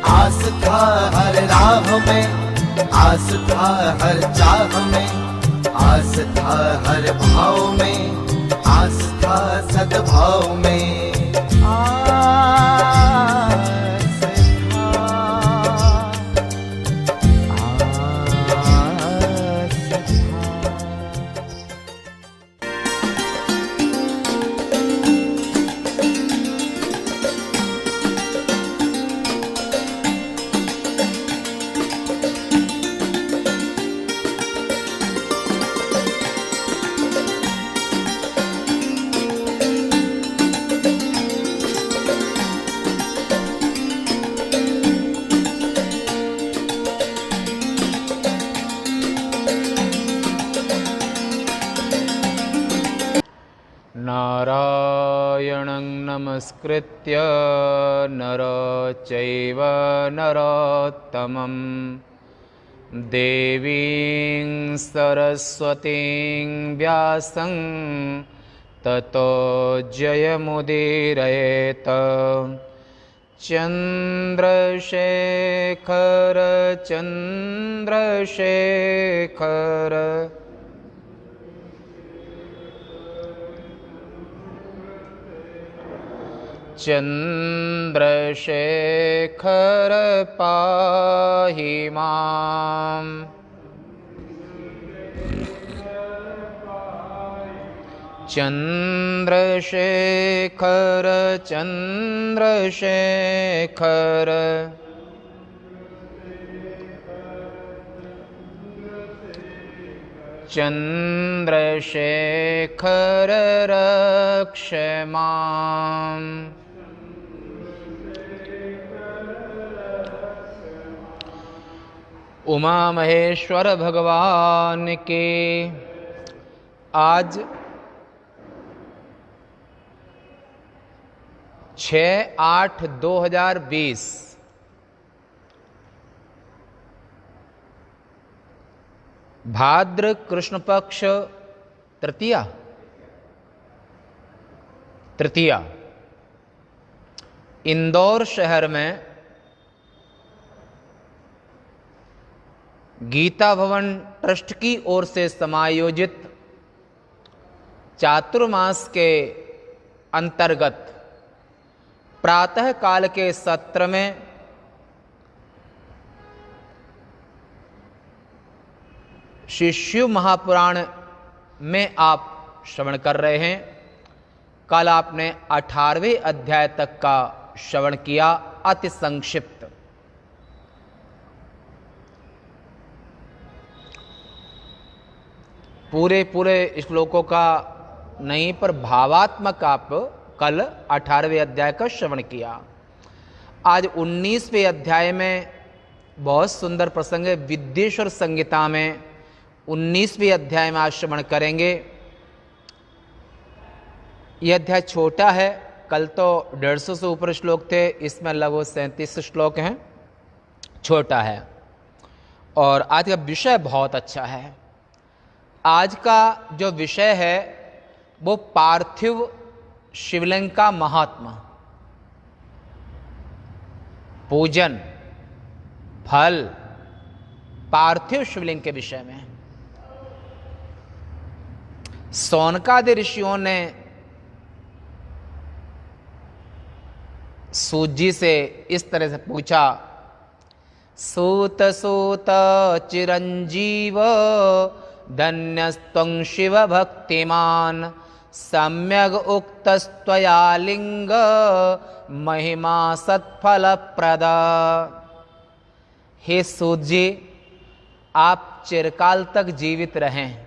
आस था हर राह में, आस था हर चाह में, आस था हर भाव में, आस था सद्भाव में। आस था, आस था। नारायणं नमस्कृत्य नरं चैव नरोत्तमं देवीं सरस्वतीं व्यासं ततो जयमुदीरयेत्। चन्द्रशेखर चन्द्रशेखर चन्द्रशेखर पाहि माम्। चन्द्रशेखर चन्द्रशेखर चन्द्रशेखर रक्ष माम्। उमा महेश्वर भगवान के आज 6/8/2020 भाद्र कृष्ण पक्ष तृतीया इंदौर शहर में गीता भवन ट्रस्ट की ओर से समायोजित चातुर्मास के अंतर्गत प्रातः काल के सत्र में श्री शिव महापुराण में आप श्रवण कर रहे हैं। कल आपने 18वें अध्याय तक का श्रवण किया, अति संक्षिप्त। पूरे श्लोकों का नहीं, पर भावात्मक आप कल 18वें अध्याय का श्रवण किया। आज 19वें अध्याय में बहुत सुंदर प्रसंग है। विद्येश्वर संहिता में 19वें अध्याय में आज श्रवण करेंगे। यह अध्याय छोटा है, कल तो 150 से ऊपर श्लोक थे, इसमें लगभग 37 श्लोक हैं, छोटा है। और आज का विषय बहुत अच्छा है। आज का जो विषय है वो पार्थिव शिवलिंग का महात्मा, पूजन, फल, पार्थिव शिवलिंग के विषय में। सौनकादि ऋषियों ने सूत जी से इस तरह से पूछा, सूत सूत चिरंजीव धन्यस्त्वं शिव भक्तिमान सम्यग उक्तस्त्वया लिंग महिमा सत्फल प्रद। हे सूत जी, आप चिरकाल तक जीवित रहें।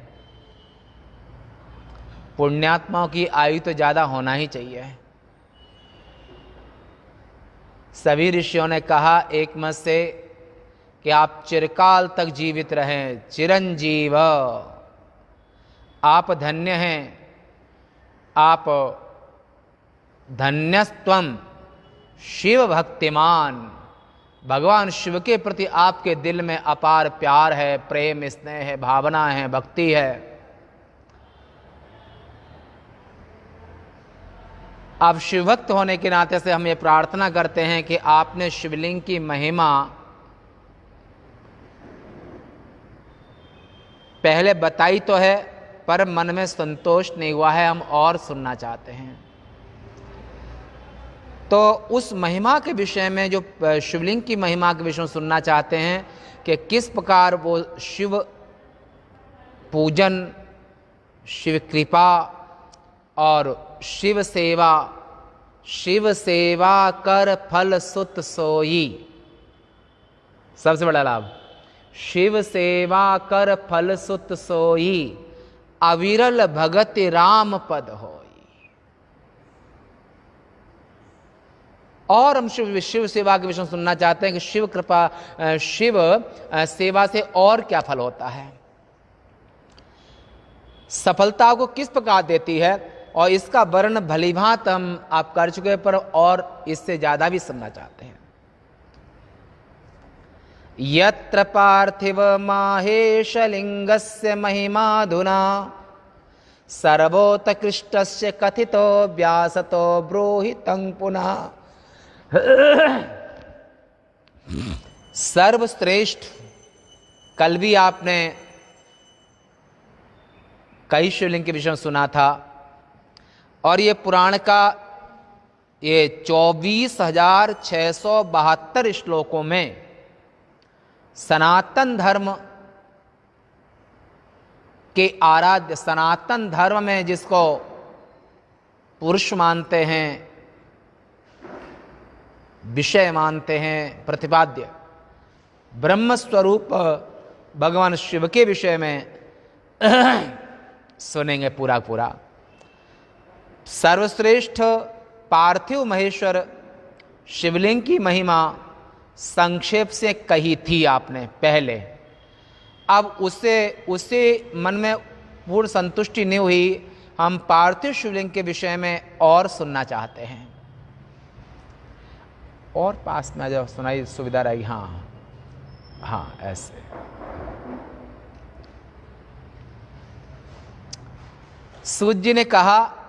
पुण्यात्माओं की आयु तो ज्यादा होना ही चाहिए। सभी ऋषियों ने कहा एक मत से कि आप चिरकाल तक जीवित रहें, चिरंजीव। आप धन्य हैं, आप धन्यस्त्वम शिव भक्तिमान। भगवान शिव के प्रति आपके दिल में अपार प्यार है, प्रेम, स्नेह है, भावना है, भक्ति है। अब शिवभक्त होने के नाते से हम ये प्रार्थना करते हैं कि आपने शिवलिंग की महिमा पहले बताई तो है, पर मन में संतोष नहीं हुआ है, हम और सुनना चाहते हैं। तो उस महिमा के विषय में, जो शिवलिंग की महिमा के विषय में सुनना चाहते हैं कि किस प्रकार वो शिव पूजन, शिव कृपा और शिव सेवा कर फल सुत सोई। सबसे बड़ा लाभ, शिव सेवा कर फल सुत सोई, अविरल भगति राम पद होई। और हम शिव सेवा के विषय में सुनना चाहते हैं कि शिव कृपा, शिव सेवा से और क्या फल होता है, सफलता को किस प्रकार देती है, और इसका वर्णन भलीभांत हम आप कर चुके हैं, पर और इससे ज्यादा भी सुनना चाहते हैं। यत्र पार्थिव माहेश लिंगस्य महिमाधुना सर्वोत्कृष्टस्य कथितो व्यासतो ब्रूहितं पुनः। सर्वश्रेष्ठ, कल भी आपने कई शिवलिंग के विषय में सुना था, और ये पुराण का ये 24,672 श्लोकों में सनातन धर्म के आराध्य, सनातन धर्म में जिसको पुरुष मानते हैं, विषय मानते हैं, प्रतिपाद्य ब्रह्म स्वरूप भगवान शिव के विषय में सुनेंगे पूरा पूरा। सर्वश्रेष्ठ पार्थिव महेश्वर शिवलिंग की महिमा संक्षेप से कही थी आपने पहले। अब उससे मन में पूर्ण संतुष्टि नहीं हुई, हम पार्थिव शिवलिंग के विषय में और सुनना चाहते हैं। और पास में जब सुनाई सुविधा रहेगी। हाँ हाँ, ऐसे सूत जी ने कहा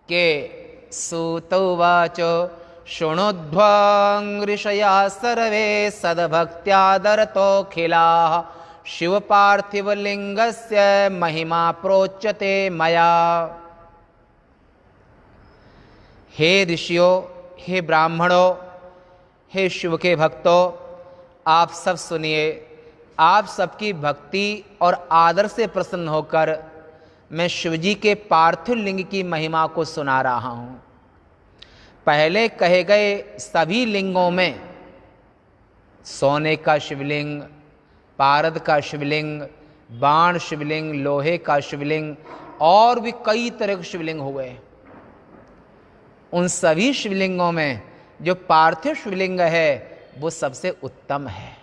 कि सूतोवाचो शृणुध्वंऋषया सर्वे सद्भक्त्यादरतोऽखिलाः शिव पार्थिव लिंगस्य महिमा प्रोच्यते मया। हे ऋषियों, हे ब्राह्मणों, हे शिव के भक्तों, आप सब सुनिए। आप सबकी भक्ति और आदर से प्रसन्न होकर मैं शिवजी के पार्थिव लिंग की महिमा को सुना रहा हूँ। पहले कहे गए सभी लिंगों में सोने का शिवलिंग, पारद का शिवलिंग, बाण शिवलिंग, लोहे का शिवलिंग और भी कई तरह के शिवलिंग हुए। उन सभी शिवलिंगों में जो पार्थिव शिवलिंग है वो सबसे उत्तम है।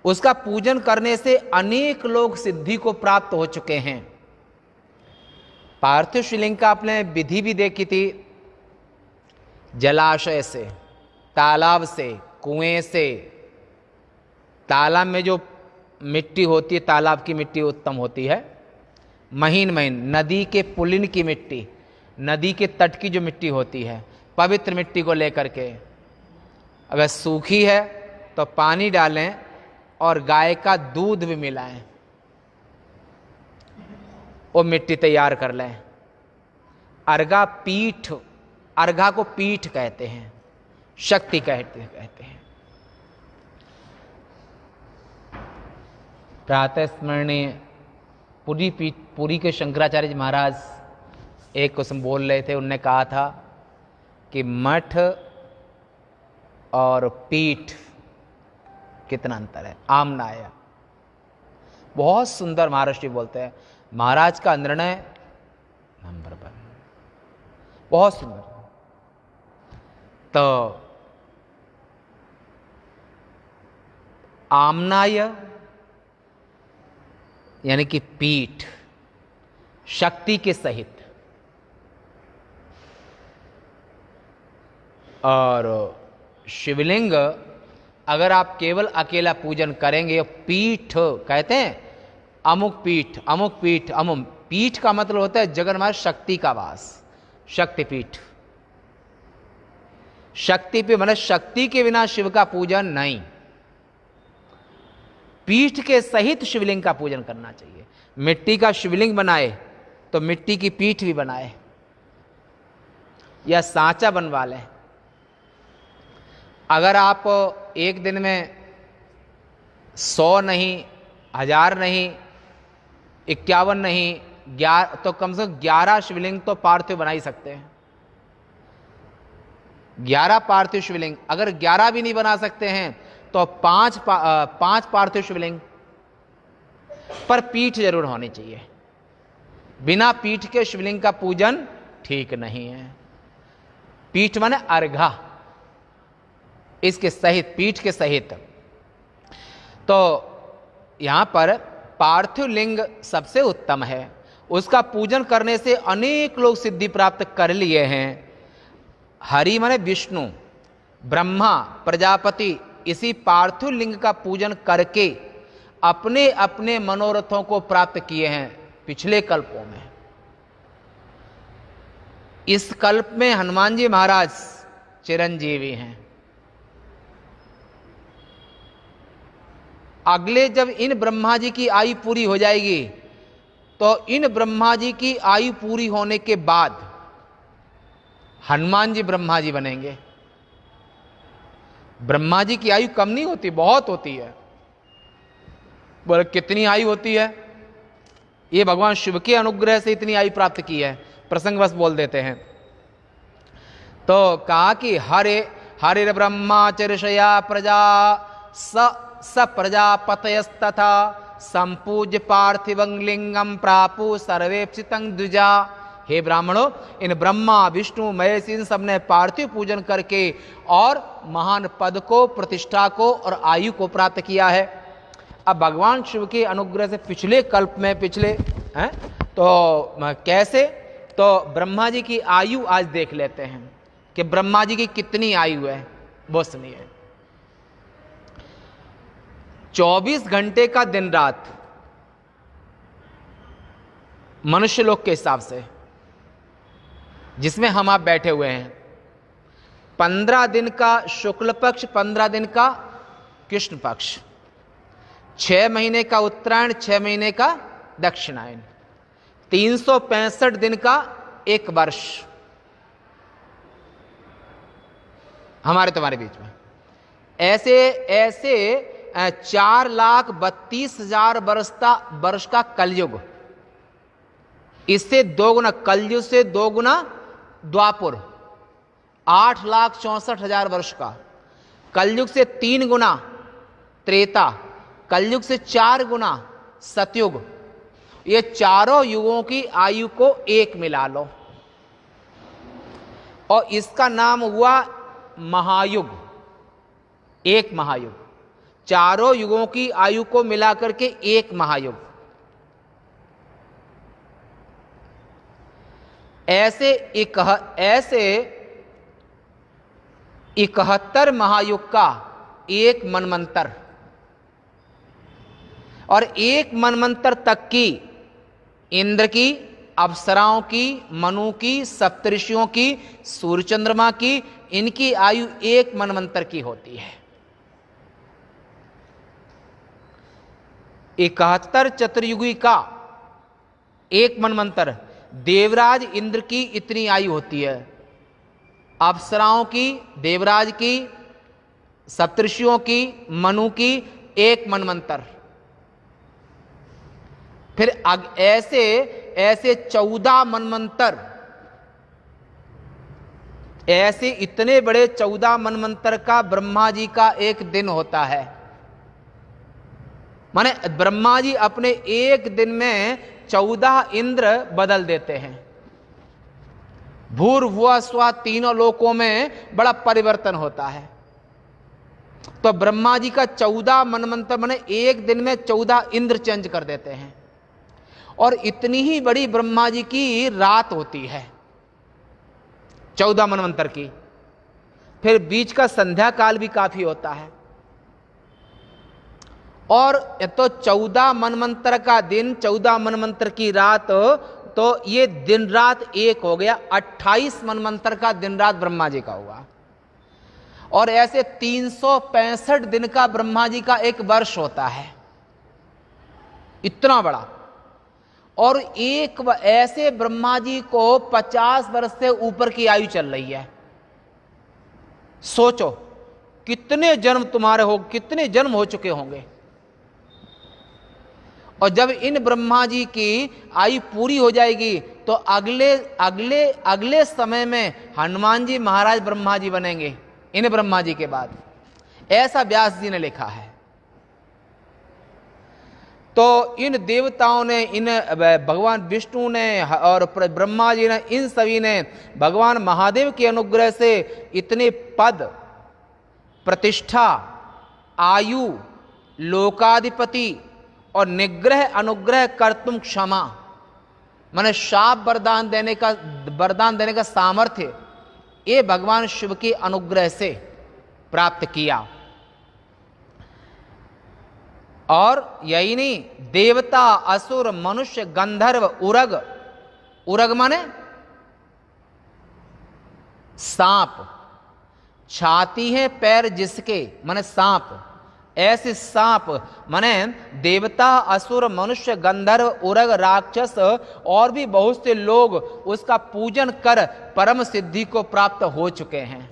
उसका पूजन करने से अनेक लोग सिद्धि को प्राप्त हो चुके हैं। पार्थिव शिवलिंग का आपने विधि भी देखी थी। जलाशय से, तालाब से, कुएं से, तालाब में जो मिट्टी होती है, तालाब की मिट्टी उत्तम होती है, महीन महीन। नदी के पुलिन की मिट्टी, नदी के तट की जो मिट्टी होती है, पवित्र मिट्टी को लेकर के अगर सूखी है तो पानी डालें और गाय का दूध भी मिलाएं, वो मिट्टी तैयार कर लें। अर्घा पीठ, अर्घा को पीठ कहते हैं, शक्ति कहते हैं। प्रातः स्मरणीय पुरी के शंकराचार्य जी महाराज एक कुछ बोल रहे थे। उनने कहा था कि मठ और पीठ कितना अंतर है, आमनाय। बहुत सुंदर महाराज जी बोलते हैं। महाराज का निर्णय नंबर 1, बहुत सुंदर। तो आमनाय यानी कि पीठ, शक्ति के सहित, और शिवलिंग अगर आप केवल अकेला पूजन करेंगे, पीठ कहते हैं, अमुक पीठ, अमुक पीठ, अमुक पीठ का मतलब होता है जगन माने शक्ति का वास, शक्तिपीठ। शक्तिपीठ माने शक्ति के बिना शिव का पूजन नहीं, पीठ के सहित शिवलिंग का पूजन करना चाहिए। मिट्टी का शिवलिंग बनाए तो मिट्टी की पीठ भी बनाए या सांचा बनवा लें। अगर आप एक दिन में 100 नहीं, 1000 नहीं, 51 नहीं, 11 तो कम से कम 11 शिवलिंग तो पार्थिव बना ही सकते हैं। 11 पार्थिव शिवलिंग, अगर 11 भी नहीं बना सकते हैं तो 5 पार्थिव शिवलिंग, पर पीठ जरूर होनी चाहिए। बिना पीठ के शिवलिंग का पूजन ठीक नहीं है। पीठ माने अर्घा, इसके सहित, पीठ के सहित। तो यहां पर पार्थिव लिंग सबसे उत्तम है, उसका पूजन करने से अनेक लोग सिद्धि प्राप्त कर लिए हैं। हरि माने विष्णु, ब्रह्मा, प्रजापति इसी पार्थिव लिंग का पूजन करके अपने अपने मनोरथों को प्राप्त किए हैं पिछले कल्पों में। इस कल्प में हनुमान जी महाराज चिरंजीवी हैं। अगले जब इन ब्रह्मा जी की आयु पूरी हो जाएगी तो इन ब्रह्मा जी की आयु पूरी होने के बाद हनुमान जी ब्रह्मा जी बनेंगे। ब्रह्मा जी की आयु कम नहीं होती, बहुत होती है। बोले कितनी आयु होती है? ये भगवान शिव के अनुग्रह से इतनी आयु प्राप्त की है, प्रसंगवश बोल देते हैं। तो कहा कि हरे ब्रह्मा चर्षया प्रजा स प्रजापतयस्तथा संपूज्य पार्थिवं लिंगम प्रापु सर्वेप्सितं द्विजा। हे ब्राह्मणों, इन ब्रह्मा विष्णु महेश इन सब ने पार्थिव पूजन करके और महान पद को, प्रतिष्ठा को और आयु को प्राप्त किया है। अब भगवान शिव के अनुग्रह से पिछले कल्प में हैं तो कैसे, तो ब्रह्मा जी की आयु आज देख लेते हैं कि ब्रह्मा जी की कितनी आयु है। वो सुनिए, 24 घंटे का दिन रात मनुष्य लोक के हिसाब से, जिसमें हम आप बैठे हुए हैं। 15 दिन का शुक्ल पक्ष, 15 दिन का कृष्ण पक्ष, 6 महीने का उत्तरायण, 6 महीने का दक्षिणायन, 365 दिन का एक वर्ष हमारे तुम्हारे बीच में। ऐसे ऐसे 4,32,000 वर्ष का कलयुग, इससे 2 गुना कलयुग से 2 गुना द्वापुर, 8,64,000 वर्ष का। कलयुग से 3 गुना त्रेता, कलयुग से 4 गुना सतयुग। ये चारों युगों की आयु को एक मिला लो और इसका नाम हुआ महायुग। एक महायुग, चारों युगों की आयु को मिलाकर के एक महायुग। ऐसे 71 महायुग का एक मनमंत्र, और एक मनमंत्र तक की इंद्र की, अप्सराओं की, मनु की, सप्तऋषियों की, सूर्य चंद्रमा की, इनकी आयु एक मनमंत्र की होती है। 71 चतुर्युगी का एक मनमंत्र, देवराज इंद्र की इतनी आयु होती है, अप्सराओं की, देवराज की, सप्तऋषियों की, मनु की एक मनमंत्र। फिर ऐसे 14 मनमंत्र, ऐसे इतने बड़े 14 मनमंत्र का ब्रह्मा जी का एक दिन होता है। माने ब्रह्मा जी अपने एक दिन में 14 इंद्र बदल देते हैं। भूर्भुवः स्वः तीनों लोकों में बड़ा परिवर्तन होता है। तो ब्रह्मा जी का 14 मनमंत्र माने एक दिन में 14 इंद्र चेंज कर देते हैं। और इतनी ही बड़ी ब्रह्मा जी की रात होती है 14 मनमंत्र की। फिर बीच का संध्या काल भी काफी होता है। और तो 14 मनमंत्र का दिन, 14 मनमंत्र की रात, तो ये दिन रात एक हो गया। 28 मनमंत्र का दिन रात ब्रह्मा जी का हुआ। और ऐसे 365 दिन का ब्रह्मा जी का एक वर्ष होता है, इतना बड़ा। और एक ऐसे ब्रह्मा जी को 50 वर्ष से ऊपर की आयु चल रही है। सोचो कितने जन्म तुम्हारे हो, कितने जन्म हो चुके होंगे। और जब इन ब्रह्मा जी की आयु पूरी हो जाएगी तो अगले अगले अगले समय में हनुमान जी महाराज ब्रह्मा जी बनेंगे इन ब्रह्मा जी के बाद, ऐसा व्यास जी ने लिखा है। तो इन देवताओं ने, इन भगवान विष्णु ने और ब्रह्मा जी ने, इन सभी ने भगवान महादेव के अनुग्रह से इतने पद, प्रतिष्ठा, आयु, लोकाधिपति और निग्रह अनुग्रह कर्तुम क्षमा, माने शाप वरदान देने का सामर्थ्य ये भगवान शिव के अनुग्रह से प्राप्त किया। और यही नहीं, देवता, असुर, मनुष्य, गंधर्व, उरग, उरग माने सांप, छाती है पैर जिसके, माने सांप, ऐसे सांप माने देवता, असुर, मनुष्य, गंधर्व, उरग, राक्षस और भी बहुत से लोग उसका पूजन कर परम सिद्धि को प्राप्त हो चुके हैं।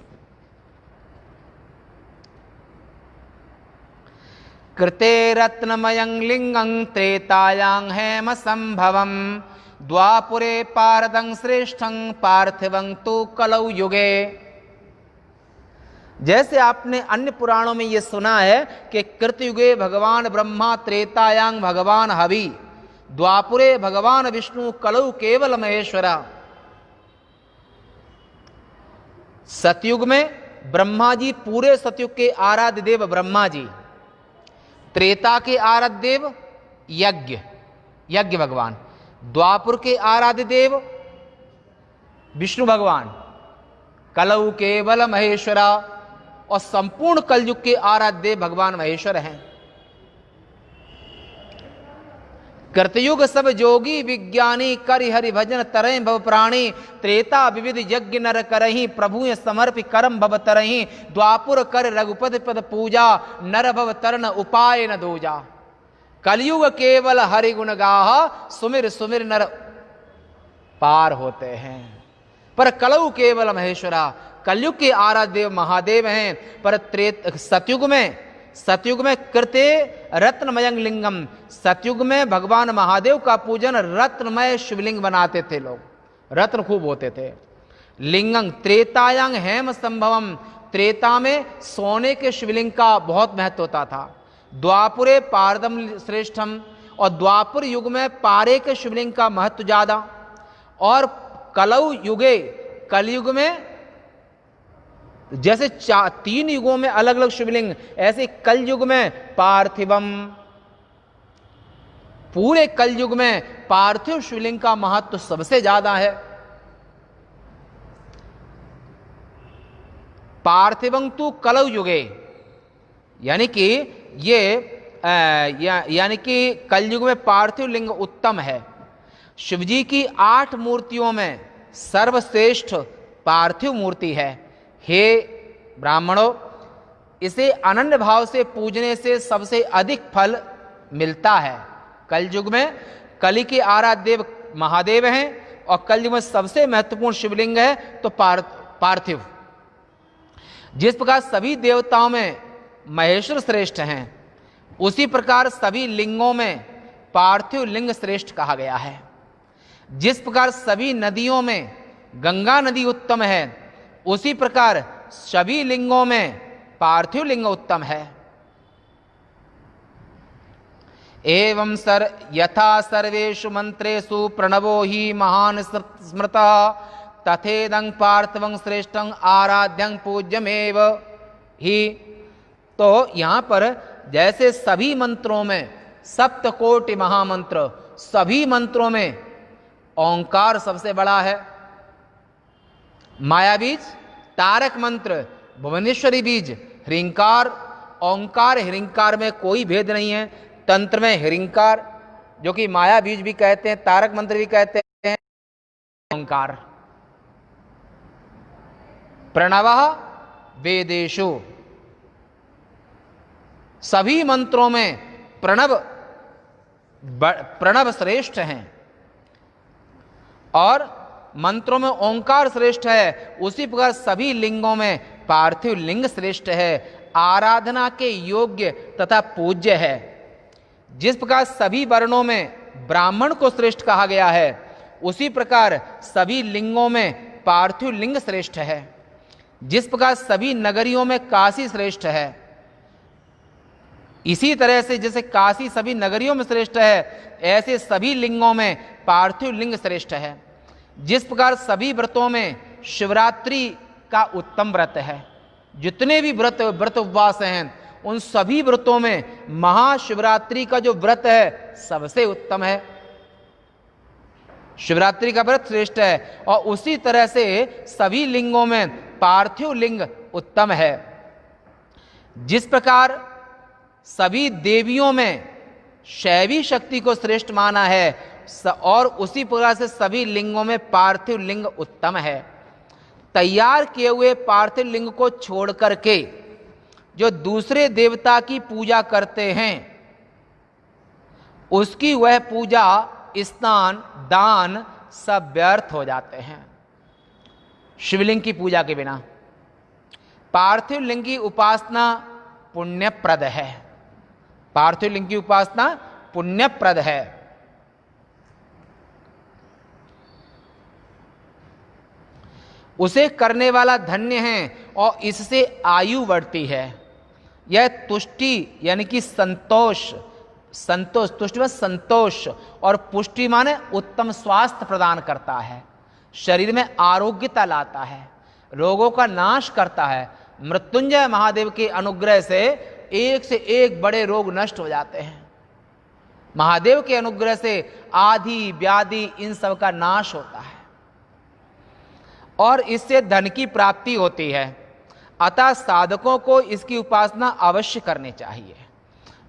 कृते रत्नमयं लिंगं त्रेतायां हेम संभवं द्वापुरे पारदं श्रेष्ठं पार्थिवं तु कलौ युगे। जैसे आपने अन्य पुराणों में यह सुना है कि कृतयुगे भगवान ब्रह्मा, त्रेतायां भगवान हवि, द्वापुरे भगवान विष्णु, कलौ केवल महेश्वरा। सतयुग में ब्रह्मा जी, पूरे सतयुग के आराध्य देव ब्रह्मा जी, त्रेता के आराध्य देव यज्ञ भगवान, द्वापुर के आराध्य देव विष्णु भगवान, कलौ केवल महेश्वरा, और संपूर्ण कलयुग के आराध्य देव भगवान महेश्वर हैं। कृतयुग सब जोगी विज्ञानी, करि हरि भजन तरहि भव प्राणी, त्रेता विविध यज्ञ नर करहि, प्रभु समर्पि करम भव तरहि, द्वापुर कर रघुपति पद पूजा, नर भव तरन उपाय न दूजा। कलयुग केवल हरि गुण गाहा, सुमिर सुमिर नर पार होते हैं। पर कलौ केवल महेश्वरा, कलयुग के आराध्य देव महादेव हैं। पर सतयुग में कृते रत्नमयं लिंगम, सतयुग में भगवान महादेव का पूजन रत्नमय शिवलिंग बनाते थे लोग, रत्न खूब होते थे। लिंगं त्रेतायां हेम संभवम, त्रेता में सोने के शिवलिंग का बहुत महत्व होता था। द्वापुरे पारदम श्रेष्ठम, और द्वापुर युग में पारे के शिवलिंग का महत्व ज्यादा। और कलौ युगे, कलयुग में जैसे 3 युगों में अलग अलग शिवलिंग, ऐसे कलयुग में पार्थिवम, पूरे कलयुग में पार्थिव शिवलिंग का महत्व सबसे ज्यादा है। पार्थिवं तु कलौ युगे, यानी कि यानी कि कलयुग में पार्थिव लिंग उत्तम है। शिवजी की 8 मूर्तियों में सर्वश्रेष्ठ पार्थिव मूर्ति है। हे ब्राह्मणों, इसे अनन्य भाव से पूजने से सबसे अधिक फल मिलता है। कलयुग में कली के आराध्य देव महादेव हैं, और कलयुग में सबसे महत्वपूर्ण शिवलिंग है तो पार्थिव। जिस प्रकार सभी देवताओं में महेश्वर श्रेष्ठ हैं, उसी प्रकार सभी लिंगों में पार्थिव लिंग श्रेष्ठ कहा गया है। जिस प्रकार सभी नदियों में गंगा नदी उत्तम है, उसी प्रकार सभी लिंगों में पार्थिव लिंग उत्तम है। एवं यथा सर्वेषु मंत्रेषु प्रणवो ही महान स्मृतः, तथेदं पार्थिवं श्रेष्ठं आराध्यं पूज्यमेव ही। तो यहाँ पर जैसे सभी मंत्रों में, सप्तकोटि महामंत्र, सभी मंत्रों में ओंकार सबसे बड़ा है। माया बीज, तारक मंत्र, भुवनेश्वरी बीज, ह्रींकार ओंकार हिरिंकार में कोई भेद नहीं है। तंत्र में हिरिंकार, जो कि माया बीज भी कहते हैं, तारक मंत्र भी कहते हैं, ओंकार। प्रणवः वेदेषु, सभी मंत्रों में प्रणव श्रेष्ठ हैं और मंत्रों में ओंकार श्रेष्ठ है। उसी प्रकार सभी लिंगों में पार्थिव लिंग श्रेष्ठ है, आराधना के योग्य तथा पूज्य है। जिस प्रकार सभी वर्णों में ब्राह्मण को श्रेष्ठ कहा गया है, उसी प्रकार सभी लिंगों में पार्थिव लिंग श्रेष्ठ है। जिस प्रकार सभी नगरियों में काशी श्रेष्ठ है, इसी तरह से जैसे काशी सभी नगरियों में श्रेष्ठ है, ऐसे सभी लिंगों में पार्थिव लिंग श्रेष्ठ है। जिस प्रकार सभी व्रतों में शिवरात्रि का उत्तम व्रत है, जितने भी व्रत उपवास हैं, उन सभी व्रतों में महाशिवरात्रि का जो व्रत है सबसे उत्तम है। शिवरात्रि का व्रत श्रेष्ठ है और उसी तरह से सभी लिंगों में पार्थिव लिंग उत्तम है। जिस प्रकार सभी देवियों में शैवी शक्ति को श्रेष्ठ माना है और उसी प्रकार से सभी लिंगों में पार्थिव लिंग उत्तम है। तैयार किए हुए पार्थिव लिंग को छोड़ करके जो दूसरे देवता की पूजा करते हैं, उसकी वह पूजा, स्नान, दान सब व्यर्थ हो जाते हैं शिवलिंग की पूजा के बिना। पार्थिव लिंग की उपासना पुण्यप्रद है, पार्थिव लिंग की उपासना पुण्यप्रद है। उसे करने वाला धन्य है और इससे आयु बढ़ती है। यह तुष्टि यानी कि संतोष, तुष्टि में संतोष और पुष्टि माने उत्तम स्वास्थ्य प्रदान करता है, शरीर में आरोग्यता लाता है, रोगों का नाश करता है। मृत्युंजय महादेव के अनुग्रह से एक बड़े रोग नष्ट हो जाते हैं। महादेव के अनुग्रह से आदि व्याधि इन सब का नाश होता है और इससे धन की प्राप्ति होती है। अतः साधकों को इसकी उपासना अवश्य करनी चाहिए।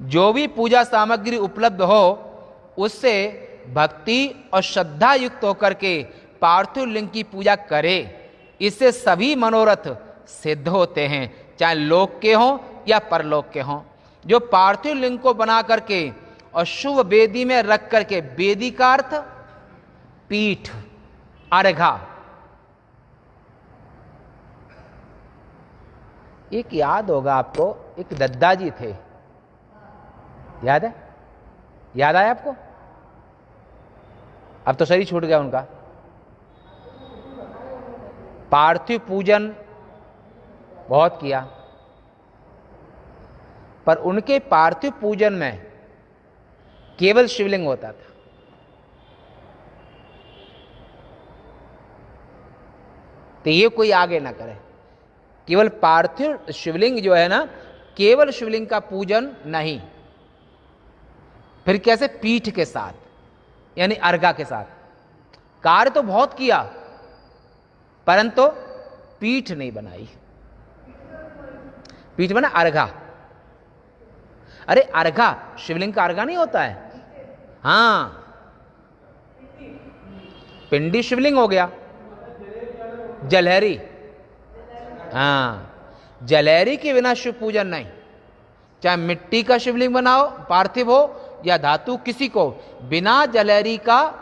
जो भी पूजा सामग्री उपलब्ध हो उससे भक्ति और श्रद्धा युक्त होकर के पार्थिव लिंग की पूजा करे। इससे सभी मनोरथ सिद्ध होते हैं, चाहे लोक के हों या परलोक के हों। जो पार्थिव लिंग को बना करके और शुभ वेदी में रख करके, वेदी का अर्थ पीठ, अर्घा। एक याद होगा आपको, एक दद्दा जी थे, याद है? याद आया आपको? अब तो शरीर छूट गया उनका। पार्थिव पूजन बहुत किया, पर उनके पार्थिव पूजन में केवल शिवलिंग होता था। तो ये कोई आगे ना करे, केवल पार्थिव शिवलिंग जो है ना, केवल शिवलिंग का पूजन नहीं। फिर कैसे? पीठ के साथ, यानी अर्घा के साथ। कार्य तो बहुत किया परंतु पीठ नहीं बनाई। पीठ बना अर्घा। अरे अर्घा, शिवलिंग का अर्घा नहीं होता है? हाँ, पिंडी शिवलिंग हो गया। जलहरी, हाँ, जलहरी के बिना शिव पूजन नहीं। चाहे मिट्टी का शिवलिंग बनाओ, पार्थिव हो या धातु, किसी को बिना जलहरी का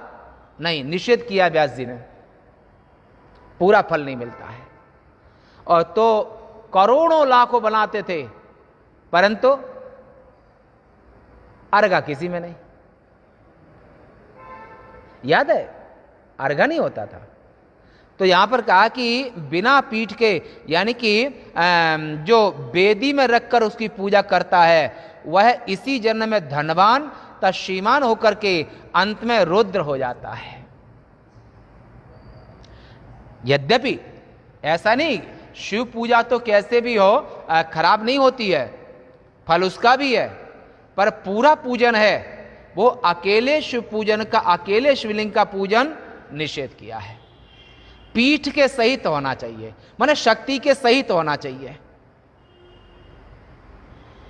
नहीं, निषेध किया व्यास जी ने। पूरा फल नहीं मिलता है। और तो करोड़ों लाखों बनाते थे परंतु अर्घा किसी में नहीं। याद है? अर्घा नहीं होता था। तो यहां पर कहा कि बिना पीठ के, यानी कि जो वेदी में रखकर उसकी पूजा करता है वह इसी जन्म में धनवान तथा श्रीमान होकर के अंत में रुद्र हो जाता है। यद्यपि ऐसा नहीं, शिव पूजा तो कैसे भी हो खराब नहीं होती है, फल उसका भी है, पर पूरा पूजन है वो अकेले शिव पूजन का, अकेले शिवलिंग का पूजन निषेध किया है। पीठ के सहित होना चाहिए, माने शक्ति के सहित होना चाहिए।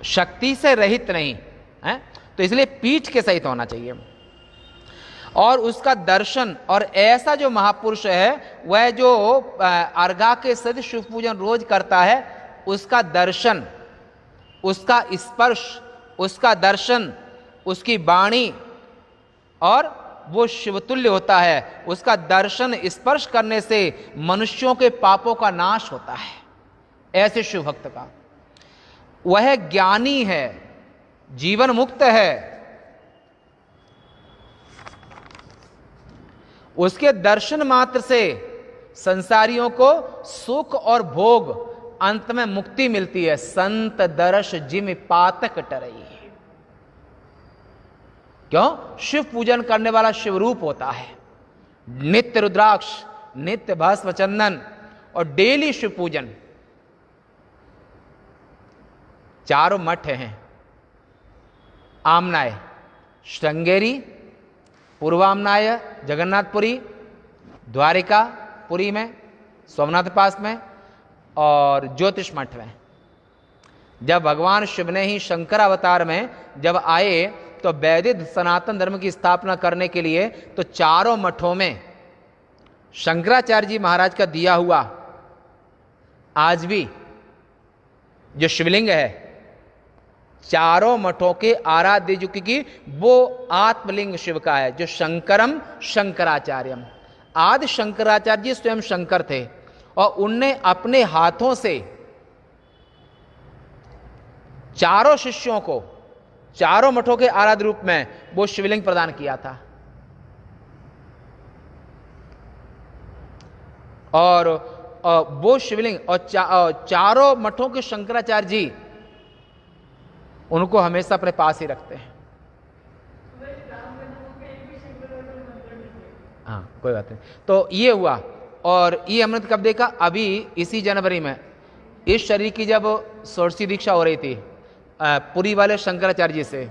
शक्ति से रहित नहीं है, तो इसलिए पीठ के सहित होना चाहिए। और उसका दर्शन, और ऐसा जो महापुरुष है वह जो अर्घा के सहित शिव पूजन रोज करता है, उसका दर्शन, उसका स्पर्श, उसका दर्शन, उसकी वाणी, और वो शिवतुल्य होता है। उसका दर्शन स्पर्श करने से मनुष्यों के पापों का नाश होता है। ऐसे शिव भक्त का, वह ज्ञानी है, जीवन मुक्त है, उसके दर्शन मात्र से संसारियों को सुख और भोग, अंत में मुक्ति मिलती है। संत दर्श जिम पातक टरई। क्यों? शिव पूजन करने वाला शिव रूप होता है। नित्य रुद्राक्ष, नित्य भस्म चंदन और डेली शिव पूजन। चारों मठ हैं आमनाय, श्रृंगेरी, पूर्वामनाय जगन्नाथपुरी, द्वारिका पुरी में, सोमनाथ पास में, और ज्योतिष मठ में। जब भगवान शिव ने ही शंकर अवतार में जब आए तो वैदिक सनातन धर्म की स्थापना करने के लिए, तो चारों मठों में शंकराचार्य जी महाराज का दिया हुआ आज भी जो शिवलिंग है, चारों मठों के आराध्य, जो क्योंकि वो आत्मलिंग शिव का है, जो शंकरम शंकराचार्यम। आदि शंकराचार्य जी स्वयं शंकर थे, और उनने अपने हाथों से चारों शिष्यों को, चारों मठों के आराध्य रूप में वो शिवलिंग प्रदान किया था। और वो शिवलिंग और चारों मठों के शंकराचार्य जी उनको हमेशा अपने पास ही रखते हैं। हाँ, कोई बात नहीं। तो ये हुआ, और ये हमने कब देखा? अभी इसी जनवरी में इस शरीर की जब षोडशी दीक्षा हो रही थी पुरी वाले शंकराचार्य जी से,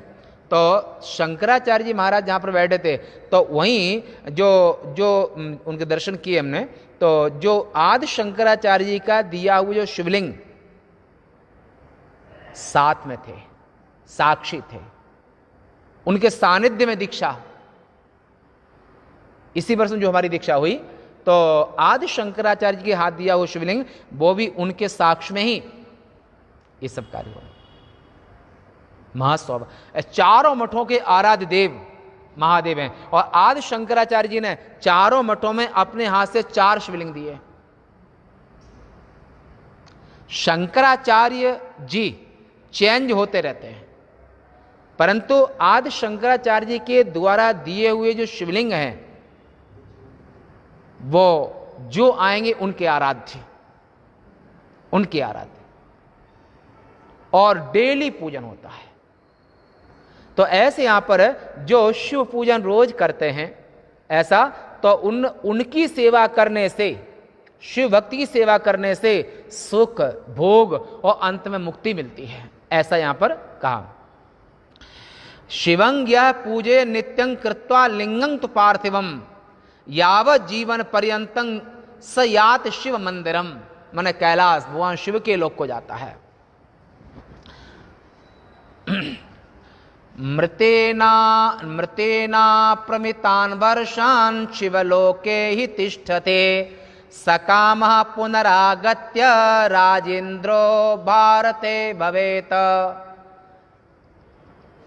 तो शंकराचार्य जी महाराज जहाँ पर बैठे थे, तो वहीं जो उनके दर्शन किए हमने, तो जो आदि शंकराचार्य जी का दिया हुआ जो शिवलिंग साथ में थे, साक्षी थे, उनके सानिध्य में दीक्षा, इसी वर्ष में जो हमारी दीक्षा हुई, तो आदि शंकराचार्य जी के हाथ दिया हुआ शिवलिंग, वो भी उनके साक्ष्य में ही ये सब कार्य हुआ। महासौभाग्य। चारों मठों के आराध्य देव महादेव हैं, और आदि शंकराचार्य जी ने चारों मठों में अपने हाथ से 4 शिवलिंग दिए। शंकराचार्य जी चेंज होते रहते हैं, परंतु आदि शंकराचार्य जी के द्वारा दिए हुए जो शिवलिंग हैं, वो जो आएंगे उनके आराध्य, उनके आराध्य, और डेली पूजन होता है। तो ऐसे यहां पर जो शिव पूजन रोज करते हैं ऐसा, तो उनकी सेवा करने से, शिव भक्ति की सेवा करने से सुख, भोग और अंत में मुक्ति मिलती है, ऐसा यहां पर कहा। शिवं यः पूजे नित्यं कृत्वा लिंगं तु पार्थिवम यावत् जीवन पर्यंतं स यात शिव मंदिरम। माने कैलाश, भगवान शिव के लोक को जाता है। मृतेना प्रमितान वर्षान शिवलोके हि तिष्ठते सकामः पुनरागत्य राजेंद्रो भारते भवेत।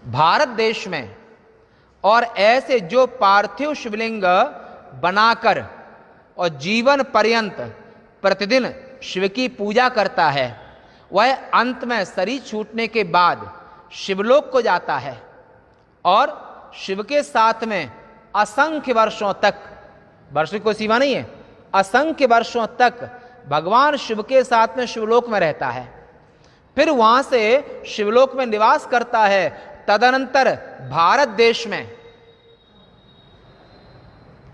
भारत देश में और ऐसे जो पार्थिव शिवलिंग बनाकर और जीवन पर्यंत प्रतिदिन शिव की पूजा करता है, वह अंत में शरीर छूटने के बाद शिवलोक को जाता है, और शिव के साथ में असंख्य वर्षों तक, वर्ष की कोई सीमा नहीं है, असंख्य वर्षों तक भगवान शिव के साथ में शिवलोक में रहता है। फिर वहां से शिवलोक में निवास करता है। तदनंतर भारत देश में,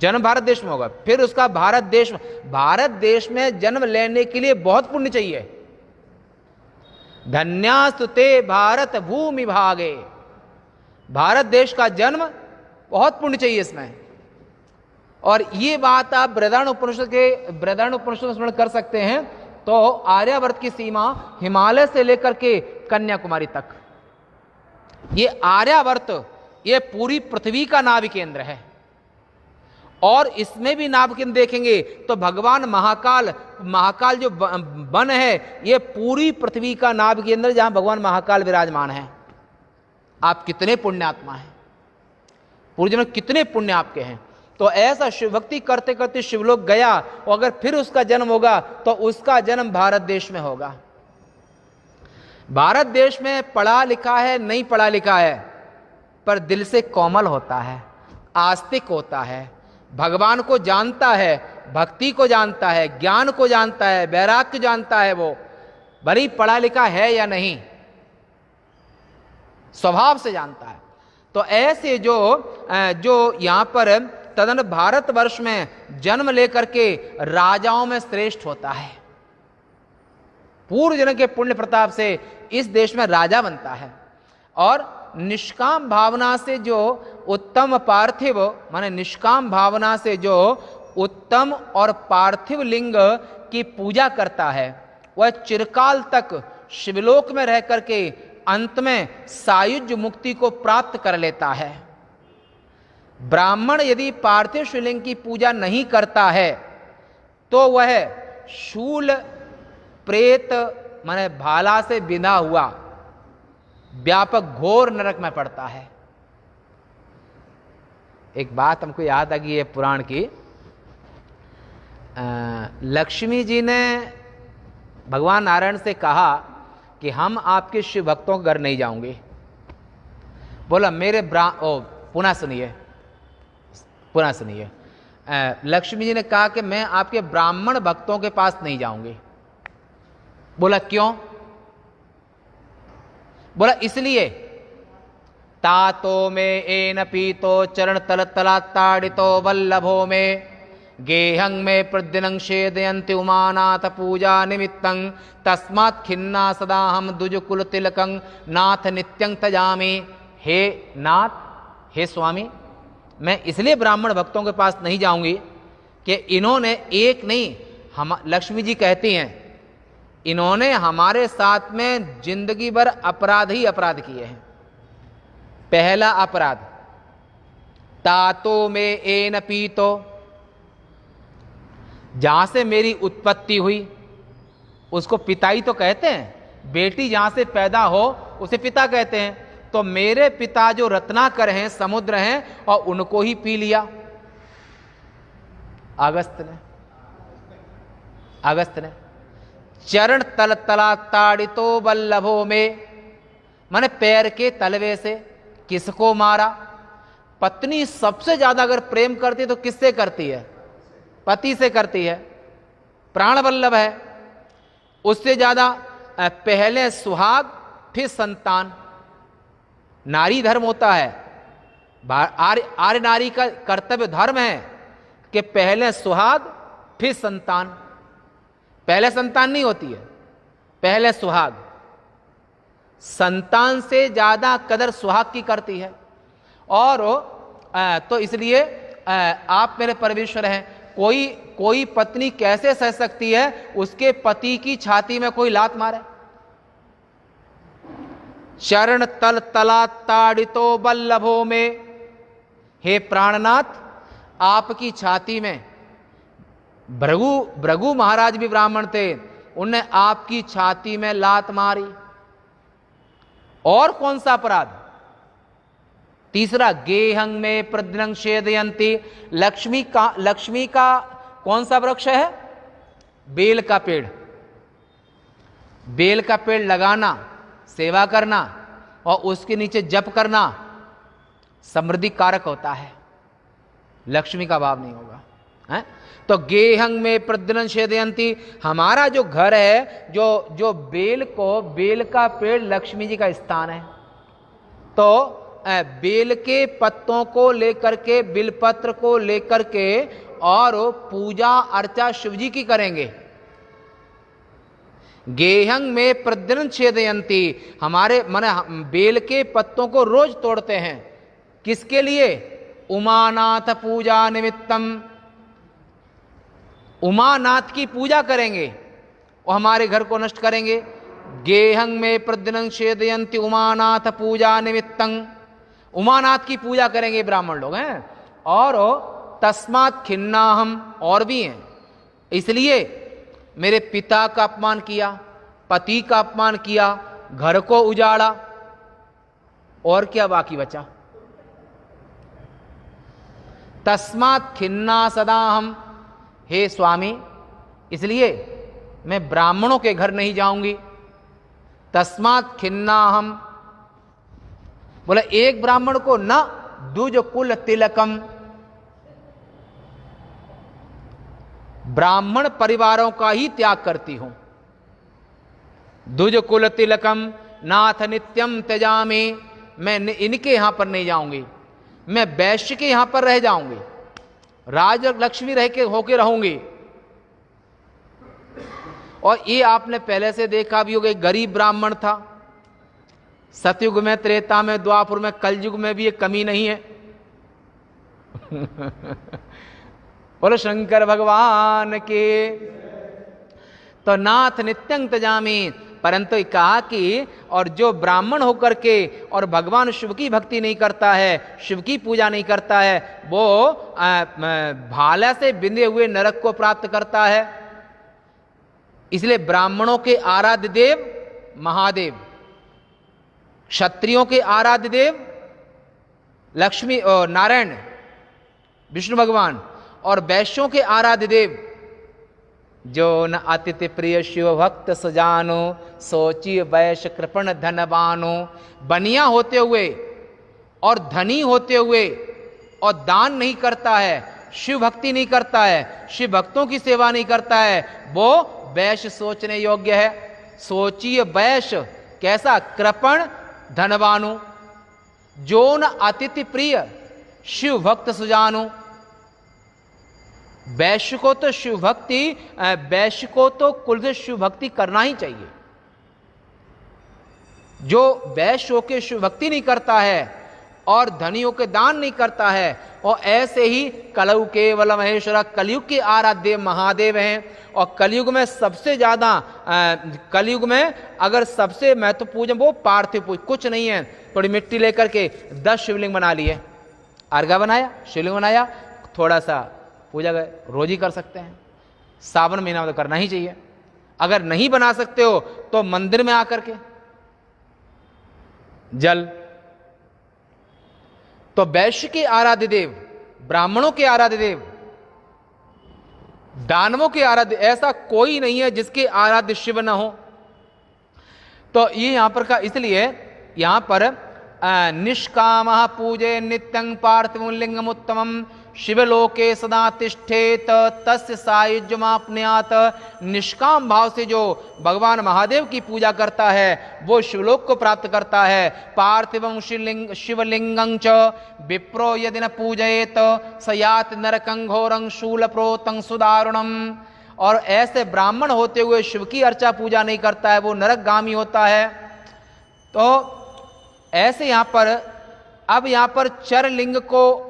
जन्म भारत देश में होगा, फिर उसका भारत देश में जन्म लेने के लिए बहुत पुण्य चाहिए। धन्यास्तुते भारत भूमि भागे, भारत देश का जन्म बहुत पुण्य चाहिए इसमें। और ये बात आप बृहदारण्य उपनिषद में स्मरण कर सकते हैं। तो आर्यावर्त की सीमा हिमालय से लेकर के कन्याकुमारी तक। ये आर्यावर्त, ये पूरी पृथ्वी का नाभि केंद्र है। और इसमें भी नाभि केंद्र देखेंगे तो भगवान महाकाल, महाकाल जो वन है, ये पूरी पृथ्वी का नाभि केंद्र जहां भगवान महाकाल विराजमान है। आप कितने पुण्यात्मा हैं, पूर्वजन्म कितने पुण्य आपके हैं। तो ऐसा शिव भक्ति करते करते शिवलोक गया, और अगर फिर उसका जन्म होगा तो उसका जन्म भारत देश में होगा। भारत देश में पढ़ा लिखा है, नहीं पढ़ा लिखा है, पर दिल से कोमल होता है, आस्तिक होता है, भगवान को जानता है, भक्ति को जानता है, ज्ञान को जानता है, वैराग्य को जानता है। वो भले पढ़ा लिखा है या नहीं, स्वभाव से जानता है। तो ऐसे जो यहां पर तदन भारतवर्ष में जन्म लेकर के राजाओं में श्रेष्ठ होता है। पूर्व जन्म के पुण्य प्रताप से इस देश में राजा बनता है। और निष्काम भावना से जो उत्तम पार्थिव, माने निष्काम भावना से जो उत्तम और पार्थिव लिंग की पूजा करता है, वह चिरकाल तक शिवलोक में रह करके अंत में सायुज्य मुक्ति को प्राप्त कर लेता है। ब्राह्मण यदि पार्थिव शिवलिंग की पूजा नहीं करता है तो वह शूल प्रेत, माने भाला से बिना हुआ व्यापक घोर नरक में पड़ता है। एक बात हमको याद आ गई है पुराण की। लक्ष्मी जी ने भगवान नारायण से कहा कि हम आपके शिव भक्तों के घर नहीं जाऊंगे। बोला मेरे पुनः सुनिए। लक्ष्मी जी ने कहा कि मैं आपके ब्राह्मण भक्तों के पास नहीं जाऊंगी। बोला क्यों? बोला इसलिए, तातो में एन पीतो चरण तल तला ताड़ितो वल्लभो में गेहंग में प्रद्यनं छेदयन्ति उमानाथ पूजा निमित्तं तस्मात् खिन्ना सदा हम दुजुकुल तिलकं नाथ नित्यं तजामि। हे नाथ, हे स्वामी, मैं इसलिए ब्राह्मण भक्तों के पास नहीं जाऊंगी कि इन्होंने एक नहीं, हम लक्ष्मी जी कहती हैं, इन्होंने हमारे साथ में जिंदगी भर अपराध ही अपराध किए हैं। पहला अपराध, तातो में एन पीतो, जहां से मेरी उत्पत्ति हुई उसको पिताई तो कहते हैं, बेटी जहां से पैदा हो उसे पिता कहते हैं। तो मेरे पिता जो रत्नाकर हैं, समुद्र हैं, और उनको ही पी लिया अगस्त ने। चरण तल तला ताड़ितो वल्लभो में, माने पैर के तलवे से किसको मारा? पत्नी सबसे ज्यादा अगर प्रेम करती तो किससे करती है? पति से करती है, प्राण वल्लभ है। उससे ज्यादा पहले सुहाग फिर संतान, नारी धर्म होता है। आर्य नारी का कर्तव्य धर्म है कि पहले सुहाग फिर संतान। पहले संतान नहीं होती है, पहले सुहाग। संतान से ज्यादा कदर सुहाग की करती है। और तो इसलिए आप मेरे परमेश्वर हैं। कोई पत्नी कैसे सह सकती है उसके पति की छाती में कोई लात मारे? चरण तल तला ताड़ितो वल्लभो में, हे प्राणनाथ, आपकी छाती में, भृगु महाराज भी ब्राह्मण थे, उनने आपकी छाती में लात मारी। और कौन सा अपराध? तीसरा, गेहंग में प्रद्यनं छेदयन्ति, लक्ष्मी का कौन सा वृक्ष है? बेल का पेड़। बेल का पेड़ लगाना, सेवा करना और उसके नीचे जप करना समृद्धि कारक होता है, लक्ष्मी का भाव नहीं होगा है? तो गेहंग में प्रद्यनं छेदयन्ति, हमारा जो घर है, जो बेल का पेड़ लक्ष्मी जी का स्थान है। तो बेल के पत्तों को लेकर के, बिलपत्र को लेकर के और पूजा अर्चा शिव जी की करेंगे। गेहंग में प्रद्यनं छेदयन्ति, हमारे माने बेल के पत्तों को रोज तोड़ते हैं। किसके लिए? उमानाथ पूजा निमित्तम, उमानाथ की पूजा करेंगे और हमारे घर को नष्ट करेंगे। गेहं में प्रतिदिनं छेदयन्ति उमानाथ पूजा निमित्तं, उमानाथ की पूजा करेंगे ब्राह्मण लोग हैं। और तस्मात् खिन्नाहम, और भी हैं, इसलिए मेरे पिता का अपमान किया, पति का अपमान किया, घर को उजाड़ा, और क्या बाकी बचा। तस्मात् खिन्ना सदा हम, हे स्वामी इसलिए मैं ब्राह्मणों के घर नहीं जाऊंगी। तस्मात् खिन्ना हम, बोला एक ब्राह्मण को न द्विज कुल तिलकम, ब्राह्मण परिवारों का ही त्याग करती हूं। द्विज कुल तिलकम नाथ नित्यम त्यजामि, मैं इनके यहां पर नहीं जाऊंगी, मैं वैश्य के यहां पर रह जाऊंगी, राज लक्ष्मी रह के होके रहूंगी। और ये आपने पहले से देखा भी होगा, गरीब ब्राह्मण था, सतयुग में, त्रेता में, द्वापर में, कलयुग में भी ये कमी नहीं है। बोलो शंकर भगवान के। तो नाथ नित्यं त्यजामि, परंतु कहा कि और जो ब्राह्मण होकर के और भगवान शिव की भक्ति नहीं करता है, शिव की पूजा नहीं करता है, वो भाला से बिंधे हुए नरक को प्राप्त करता है। इसलिए ब्राह्मणों के आराध्य देव महादेव, क्षत्रियों के आराध्य देव लक्ष्मी और नारायण विष्णु भगवान, और वैश्यों के आराध्य देव जो न अतिथि प्रिय शिव भक्त सजानो, सोची वैश्य कृपण धनवानो। बनिया होते हुए और धनी होते हुए और दान नहीं करता है, शिव भक्ति नहीं करता है, शिव भक्तों की सेवा नहीं करता है, वो वैश्य सोचने योग्य है। सोचिए वैश्य कैसा, कृपण धनवानु, जो न अतिथि प्रिय शिव भक्त सुजानु। वैश्य को तो शिव भक्ति, वैश्य को तो कुल से शिव भक्ति करना ही चाहिए। जो वैश्य होके शिव भक्ति नहीं करता है और धनियों के दान नहीं करता है, और ऐसे ही कलयु केवल महेश्वर, कलयुग के आराध्य महादेव हैं। और कलयुग में सबसे ज्यादा, कलयुग में अगर सबसे महत्वपूर्ण वो पार्थिव पूज, कुछ नहीं है, थोड़ी मिट्टी लेकर के 10 शिवलिंग बना लिए, अर्घा बनाया, शिवलिंग बनाया, थोड़ा सा पूजा रोज ही कर सकते हैं, सावन महीना में तो करना ही चाहिए। अगर नहीं बना सकते हो तो मंदिर में आकर के जल। तो वैश्य के आराध्य देव, ब्राह्मणों के आराध्य देव, दानवों के आराध्य, ऐसा कोई नहीं है जिसके आराध्य शिव न हो। तो ये यहां पर का, इसलिए यहां पर निष्कामः पूजे नित्यं पार्थिवं लिंगम उत्तमम, शिवलोके सदा तिष्ठेत तस्य सायुज्यमाप्नुयात्। निष्काम भाव से जो भगवान महादेव की पूजा करता है वो शिवलोक को प्राप्त करता है। पार्थिवं शिवलिंगं च विप्रो यदि न पूजयेत सयात नरकं घोरं शूलप्रोतं सुदारुणम। और ऐसे ब्राह्मण होते हुए शिव की अर्चा पूजा नहीं करता है, वो नरकगामी होता है। तो ऐसे यहां पर, अब यहां पर चरलिंग को,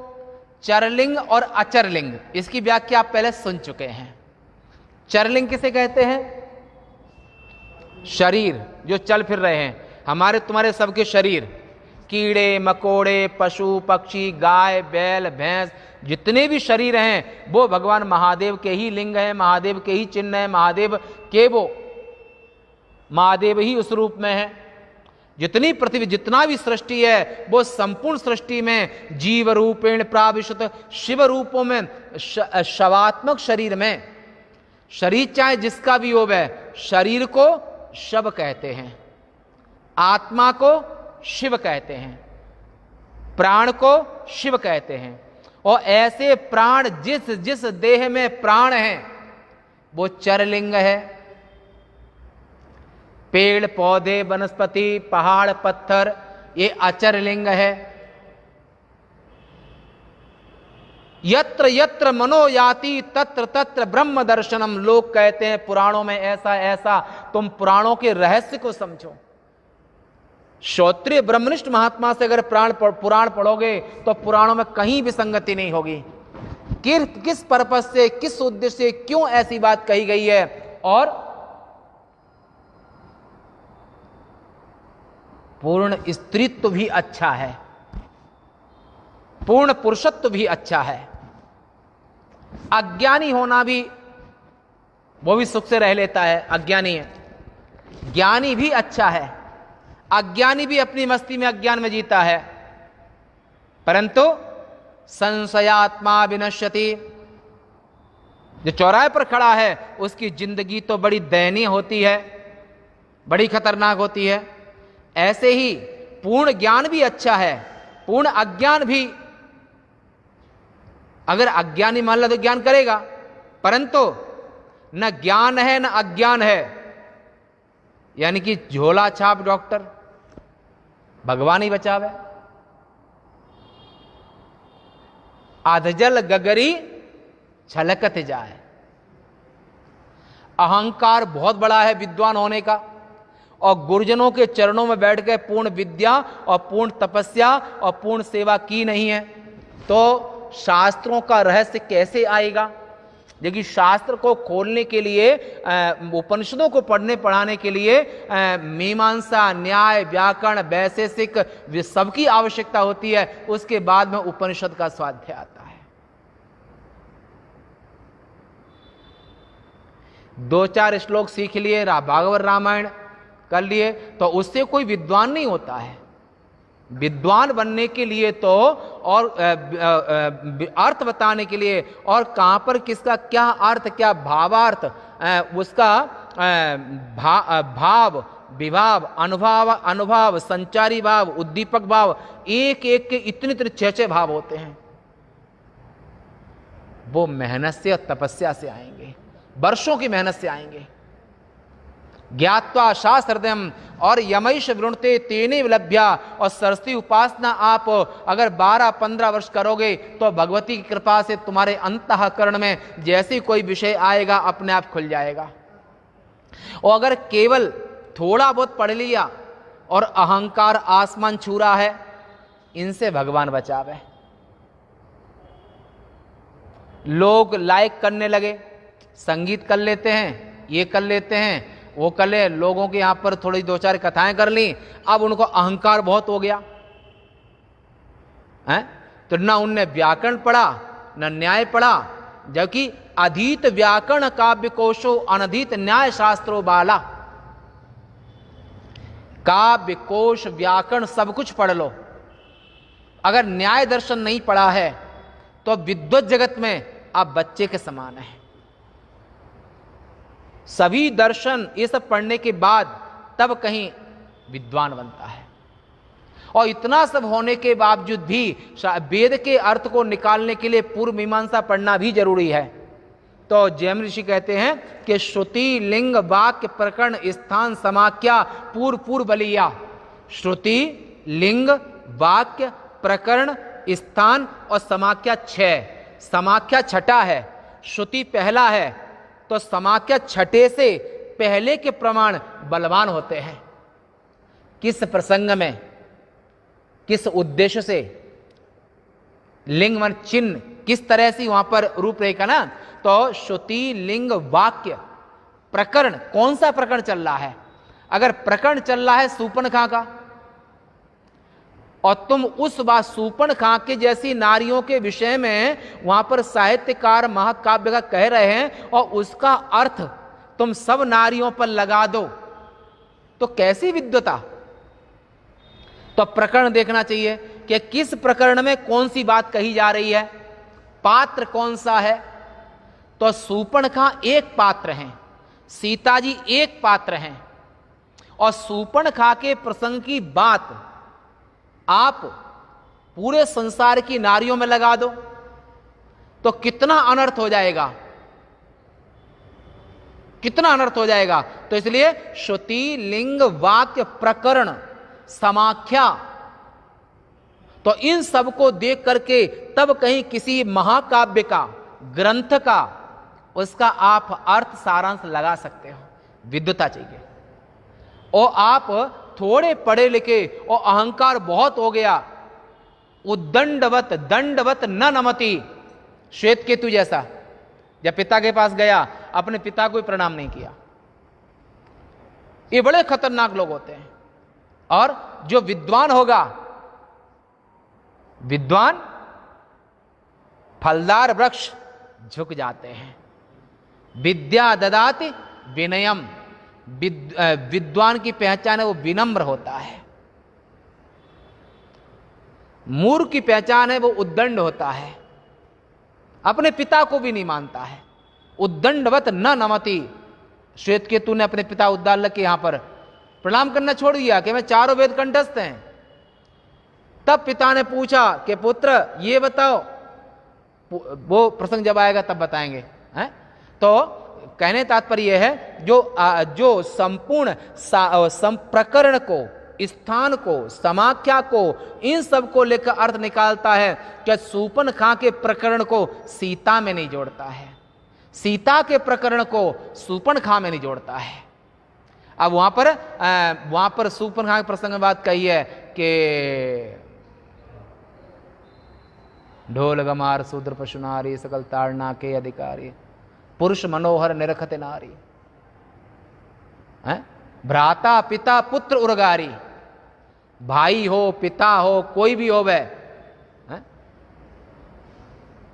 चरलिंग और अचरलिंग, इसकी व्याख्या आप पहले सुन चुके हैं। चरलिंग किसे कहते हैं? शरीर जो चल फिर रहे हैं, हमारे तुम्हारे सबके शरीर, कीड़े मकोड़े, पशु पक्षी, गाय बैल भैंस, जितने भी शरीर हैं वो भगवान महादेव के ही लिंग हैं, महादेव के ही चिन्ह हैं, महादेव के वो महादेव ही उस रूप में है। जितनी पृथ्वी, जितना भी सृष्टि है वो संपूर्ण सृष्टि में जीव रूपेण प्राविशत, शिव रूपों में, शवात्मक शरीर में, शरीर चाहे जिसका भी हो वह, शरीर को शव कहते हैं, आत्मा को शिव कहते हैं, प्राण को शिव कहते हैं। और ऐसे प्राण जिस जिस देह में प्राण है वो चरलिंग है। पेड़ पौधे वनस्पति पहाड़ पत्थर ये अचरलिंग है। यत्र यत्र मनो याति तत्र तत्र ब्रह्म दर्शनम। लोग कहते हैं पुराणों में ऐसा ऐसा, तुम पुराणों के रहस्य को समझो। श्रोत्रिय ब्रह्मनिष्ठ महात्मा से अगर पुराण पढ़ोगे तो पुराणों में कहीं भी संगति नहीं होगी। किस पर्पस से, किस उद्देश्य से, क्यों ऐसी बात कही गई है। और पूर्ण स्त्रीत्व भी अच्छा है, पूर्ण पुरुषत्व भी अच्छा है। अज्ञानी होना भी, वो भी सुख से रह लेता है, अज्ञानी है। ज्ञानी भी अच्छा है, अज्ञानी भी अपनी मस्ती में अज्ञान में जीता है। परंतु संशयात्मा विनश्यति, जो चौराहे पर खड़ा है उसकी जिंदगी तो बड़ी दयनीय होती है, बड़ी खतरनाक होती है। ऐसे ही पूर्ण ज्ञान भी अच्छा है, पूर्ण अज्ञान भी। अगर अज्ञानी मान लो तो ज्ञान करेगा, परंतु न ज्ञान है न अज्ञान है, यानी कि झोला छाप डॉक्टर, भगवान ही बचावे। आधजल गगरी छलकत जाए। अहंकार बहुत बड़ा है विद्वान होने का, और गुरुजनों के चरणों में बैठ के पूर्ण विद्या और पूर्ण तपस्या और पूर्ण सेवा की नहीं है तो शास्त्रों का रहस्य कैसे आएगा? देखिए, शास्त्र को खोलने के लिए, उपनिषदों को पढ़ने पढ़ाने के लिए मीमांसा, न्याय, व्याकरण, वैशेषिक सबकी आवश्यकता होती है। उसके बाद में उपनिषद का स्वाध्याय आता है। 2-4 श्लोक सीख लिए, भागवत रामायण कर लिए, तो उससे कोई विद्वान नहीं होता है। विद्वान बनने के लिए तो, और अर्थ बताने के लिए, और कहां पर किसका क्या अर्थ, क्या भावार्थ, उसका भाव, विभाव, अनुभाव, संचारी भाव, उद्दीपक भाव, एक एक के इतने 6 भाव होते हैं। वो मेहनत से और तपस्या से आएंगे, वर्षों की मेहनत से आएंगे। ज्ञात्वा शास्त्रदम और यमैष वृणते तेने लभ्या, और सरस्वती उपासना आप अगर 12-15 वर्ष करोगे तो भगवती की कृपा से तुम्हारे अंतःकरण में जैसे कोई विषय आएगा अपने आप खुल जाएगा। और अगर केवल थोड़ा बहुत पढ़ लिया और अहंकार आसमान छू रहा है, इनसे भगवान बचावे। लोग लाइक करने लगे, संगीत कर लेते हैं, ये कर लेते हैं, वो कर ले, लोगों के यहां पर थोड़ी 2-4 कथाएं कर ली, अब उनको अहंकार बहुत हो गया है। तो ना उनने व्याकरण पढ़ा न न्याय पढ़ा, जबकि अधीत व्याकरण काव्य कोशो अनधीत न्याय शास्त्रो बाला। काव्य कोश व्याकरण सब कुछ पढ़ लो, अगर न्याय दर्शन नहीं पढ़ा है तो विद्वत जगत में आप बच्चे के समान हैं। सभी दर्शन ये सब पढ़ने के बाद तब कहीं विद्वान बनता है। और इतना सब होने के बावजूद भी वेद के अर्थ को निकालने के लिए पूर्व मीमांसा पढ़ना भी जरूरी है। तो जैन ऋषि कहते हैं कि श्रुति लिंग वाक्य प्रकरण स्थान समाख्या पूर्व बलिया। श्रुति लिंग वाक्य प्रकरण स्थान और समाख्या 6। समाख्या छठा है, श्रुति पहला है, तो समाख्या छठे से पहले के प्रमाण बलवान होते हैं। किस प्रसंग में, किस उद्देश्य से, लिंग मन चिन्ह किस तरह से वहां पर रूपरेखा ना, तो श्रुति लिंग वाक्य प्रकरण, कौन सा प्रकरण चल रहा है। अगर प्रकरण चल रहा है सूर्पणखा का, और तुम उस बात सूर्पणखा के जैसी नारियों के विषय में वहां पर साहित्यकार महाकाव्य का कह रहे हैं, और उसका अर्थ तुम सब नारियों पर लगा दो, तो कैसी विद्वता। तो प्रकरण देखना चाहिए कि किस प्रकरण में कौन सी बात कही जा रही है, पात्र कौन सा है। तो सूर्पणखा एक पात्र हैं, सीता जी एक पात्र हैं, और सूर्पणखा के प्रसंग की बात आप पूरे संसार की नारियों में लगा दो तो कितना अनर्थ हो जाएगा, कितना अनर्थ हो जाएगा। तो इसलिए श्रुति लिंग वाक्य प्रकरण समाख्या, तो इन सब को देख करके तब कहीं किसी महाकाव्य का, ग्रंथ का, उसका आप अर्थ सारांश लगा सकते हो। विद्वता चाहिए। और आप थोड़े पढ़े लिखे और अहंकार बहुत हो गया, उद्दंडवत दंडवत न नमति, श्वेत केतु जैसा, जब पिता के पास गया अपने पिता को प्रणाम नहीं किया। ये बड़े खतरनाक लोग होते हैं। और जो विद्वान होगा, विद्वान फलदार वृक्ष झुक जाते हैं। विद्या ददाति विनयम, विद्वान की पहचान है वो विनम्र होता है। मूर्ख की पहचान है वो उद्दंड होता है, अपने पिता को भी नहीं मानता है। उद्दंडवत न नमति। श्वेतकेतु ने अपने पिता उद्दालक के यहां पर प्रणाम करना छोड़ दिया कि मैं चारों वेद कंठस्थ हैं। तब पिता ने पूछा कि पुत्र ये बताओ, वो प्रसंग जब आएगा तब बताएंगे हैं? तो कहने तात्पर्य यह है जो संपूर्ण प्रकरण को, स्थान को, समाख्या को, इन सब को लेकर अर्थ निकालता है कि शूर्पणखा के प्रकरण को सीता में नहीं जोड़ता है, सीता के प्रकरण को शूर्पणखा में नहीं जोड़ता है। अब वहां पर शूर्पणखा के प्रसंग में बात कही है कि ढोल गमार शूद्र पशु नारी सकल ताड़ना के अधिकारी पुरुष मनोहर निरखते नारी, भ्राता पिता पुत्र उर्गारी। भाई हो, पिता हो, कोई भी हो वह,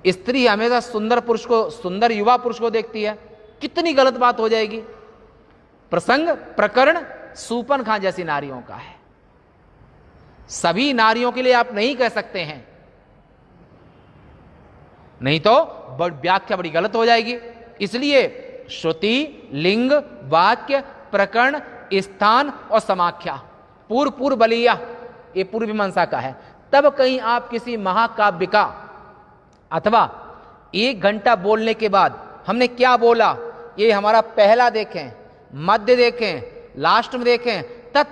स्त्री हमेशा सुंदर पुरुष को, सुंदर युवा पुरुष को देखती है, कितनी गलत बात हो जाएगी। प्रसंग प्रकरण शूर्पणखा जैसी नारियों का है। सभी नारियों के लिए आप नहीं कह सकते हैं, नहीं तो व्याख्या बड़ी गलत हो जाएगी। इसलिए श्रुति, लिंग, वाक्य, प्रकरण, स्थान और समाख्या, पूर्व बलिया, ये पूर्व मीमांसा का है। तब कहीं आप किसी महाकाव्य का अथवा 1 घंटा बोलने के बाद हमने क्या बोला, ये हमारा पहला देखें, मध्य देखें, लास्ट में देखें, तब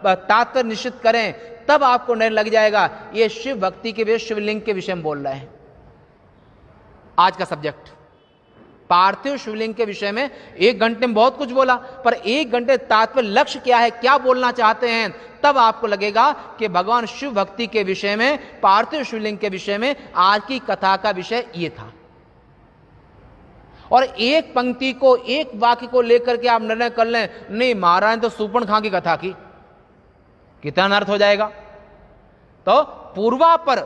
तात्पर्य निश्चित करें, तब आपको निर्णय लग जाएगा ये शिव भक्ति के विषय, शिवलिंग के विषय में बोल रहे हैं। आज का सब्जेक्ट पार्थिव शिवलिंग के विषय में 1 घंटे में बहुत कुछ बोला, पर 1 घंटे तात्पर्य लक्ष्य क्या है, क्या बोलना चाहते हैं, तब आपको लगेगा कि भगवान शिव भक्ति के विषय में, पार्थिव शिवलिंग के विषय में आज की कथा का विषय ये था। और एक पंक्ति को, एक वाक्य को लेकर के आप निर्णय कर लें, नहीं महाराज तो शूर्पणखा की कथा की, कितना अनर्थ हो जाएगा। तो पूर्वापर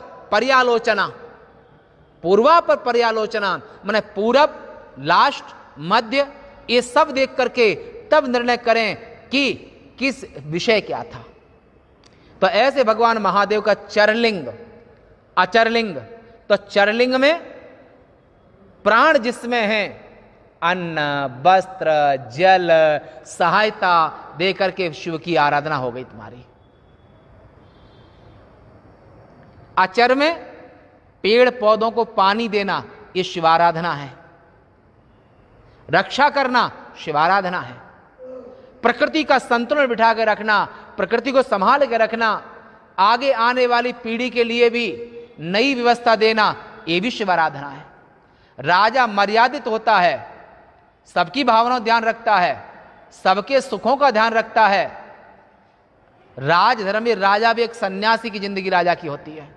पर्यालोचना माने पूरब, लास्ट, मध्य, ये सब देख करके तब निर्णय करें कि किस विषय क्या था। तो ऐसे भगवान महादेव का चरलिंग, अचरलिंग, तो चरलिंग में प्राण जिसमें है, अन्न, वस्त्र, जल, सहायता दे करके शिव की आराधना हो गई तुम्हारी। अचर में पेड़ पौधों को पानी देना, ये शिवाराधना है। रक्षा करना शिवाराधना है। प्रकृति का संतुलन बिठा कर रखना, प्रकृति को संभाल कर रखना, आगे आने वाली पीढ़ी के लिए भी नई व्यवस्था देना, ये भी शिवाराधना है। राजा मर्यादित होता है, सबकी भावनाओं ध्यान रखता है, सबके सुखों का ध्यान रखता है। राजधर्म में राजा भी एक सन्यासी की जिंदगी राजा की होती है।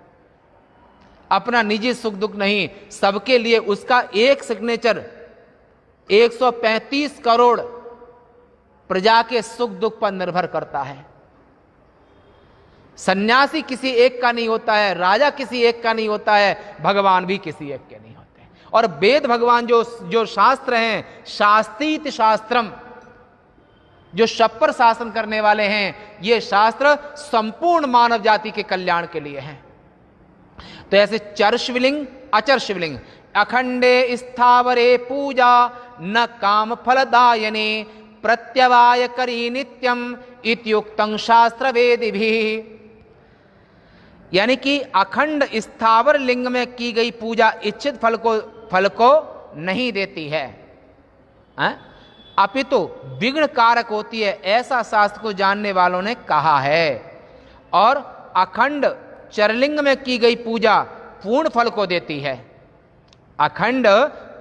अपना निजी सुख दुख नहीं, सबके लिए उसका एक सिग्नेचर 135 करोड़ प्रजा के सुख दुख पर निर्भर करता है। सन्यासी किसी एक का नहीं होता है, राजा किसी एक का नहीं होता है, भगवान भी किसी एक के नहीं होते। और वेद भगवान जो शास्त्र हैं, शास्त्रीत शास्त्रम, जो शपर शासन करने वाले हैं, ये शास्त्र संपूर्ण मानव जाति के कल्याण के लिए हैं। तो ऐसे चर शिवलिंग, अचर शिवलिंग, अखंडे स्थावरे पूजा न काम फलदायने प्रत्यवाय करी नित्यम इत्युक्तं शास्त्र वेद भी। यानी कि अखंड स्थावर लिंग में की गई पूजा इच्छित फल को नहीं देती है, अपितु विघ्न कारक होती है, ऐसा शास्त्र को जानने वालों ने कहा है। और अखंड चरलिंग में की गई पूजा पूर्ण फल को देती है। अखंड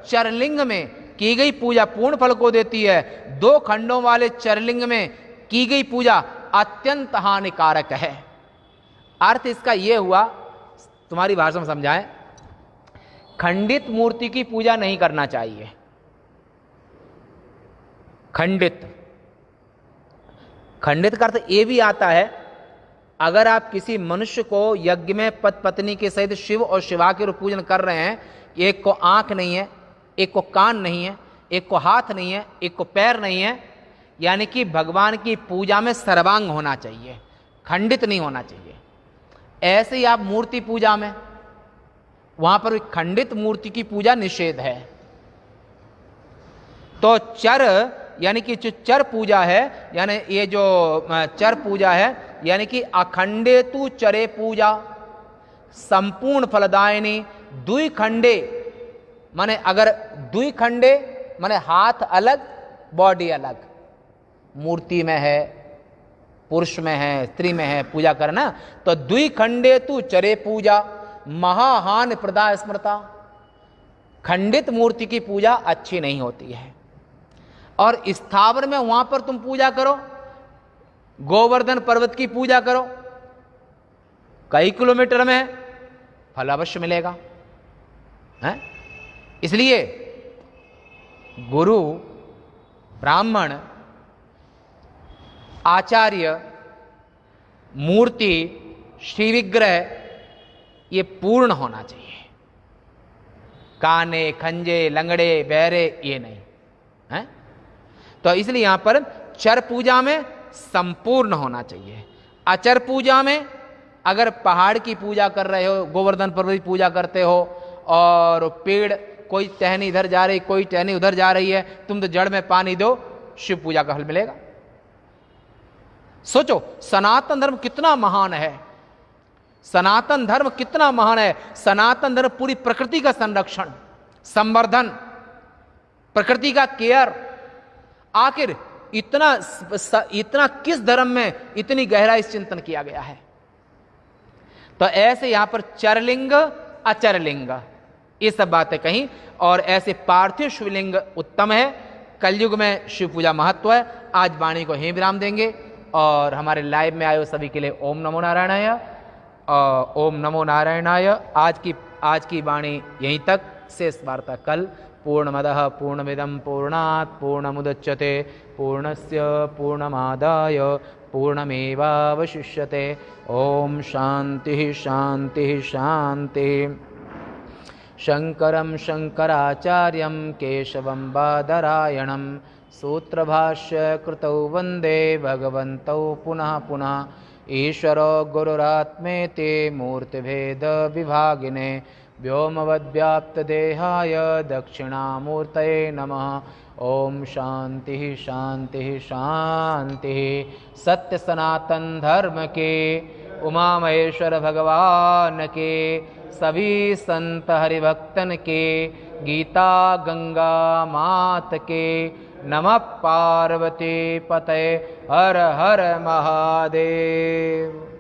चरलिंग में की गई पूजा पूर्ण फल को देती है। 2 खंडों वाले चरलिंग में की गई पूजा अत्यंत हानिकारक है। अर्थ इसका यह हुआ, तुम्हारी भाषा में समझाएं, खंडित मूर्ति की पूजा नहीं करना चाहिए। खंडित खंडित का अर्थ ये भी आता है, अगर आप किसी मनुष्य को यज्ञ में पति पत्नी के सहित शिव और शिवा के रूप पूजन कर रहे हैं, एक को आंख नहीं है, एक को कान नहीं है, एक को हाथ नहीं है, एक को पैर नहीं है, यानी कि भगवान की पूजा में सर्वांग होना चाहिए, खंडित नहीं होना चाहिए। ऐसे ही आप मूर्ति पूजा में, वहां पर खंडित मूर्ति की पूजा निषेध है। तो चर यानी कि जो चर पूजा है, यानी ये जो चर पूजा है, यानी कि अखंडे तु चरे पूजा संपूर्ण फलदायिनी। दुई खंडे माने, अगर दुई खंडे माने हाथ अलग बॉडी अलग, मूर्ति में है, पुरुष में है, स्त्री में है, पूजा करना, तो दुई खंडे तु चरे पूजा महाहान प्रदा स्मृता। खंडित मूर्ति की पूजा अच्छी नहीं होती है। और स्थावर में वहां पर तुम पूजा करो, गोवर्धन पर्वत की पूजा करो, कई किलोमीटर में है, फल अवश्य मिलेगा है? इसलिए गुरु, ब्राह्मण, आचार्य, मूर्ति, श्री विग्रह ये पूर्ण होना चाहिए। काने, खंजे, लंगड़े, बहरे ये नहीं है। तो इसलिए यहां पर चर पूजा में संपूर्ण होना चाहिए। अचर पूजा में अगर पहाड़ की पूजा कर रहे हो, गोवर्धन पर्वत की पूजा करते हो, और पेड़, कोई टहनी इधर जा रही, कोई टहनी उधर जा रही है, तुम तो जड़ में पानी दो, शिव पूजा का फल मिलेगा। सोचो सनातन धर्म कितना महान है, सनातन धर्म कितना महान है। सनातन धर्म पूरी प्रकृति का संरक्षण, संवर्धन, प्रकृति का केयर। आखिर इतना किस धर्म में इतनी गहराई से चिंतन किया गया है। तो ऐसे यहां पर चरलिंग अचरलिंग ये सब बातें कहीं, और ऐसे पार्थिव शिवलिंग उत्तम है। कलयुग में शिव पूजा महत्व है। आज वाणी को यहीं विराम देंगे, और हमारे लाइव में आए हो सभी के लिए ओम नमो नारायणाय, ओम नमो नारायणाय। आज की वाणी यहीं तक, शेष वार्ता कल। पूर्णमदः पूर्णमिदं पूर्णात् पूर्णमुदच्यते पूर्णस्य पूर्णमादाय पूर्णमेवावशिष्यते। ओम शांति शांति शांति। शंकरं शंकराचार्यं केशवं बादरायणं सूत्रभाष्य कृतौ वंदे भगवन्तौ पुनः पुनः। ईश्वरो गुरुरात्मेति मूर्तिभेद विभागिने व्योमवद्व्याप्तदेहाय दक्षिणामूर्तये नमः। ओम शांति शांति शांति। सत्य सनातन धर्म के, उमा महेश्वर भगवान के, सभी संत हरिभक्तन के, गीता गंगा मात के। नमः पार्वती पतये। हर हर महादेव।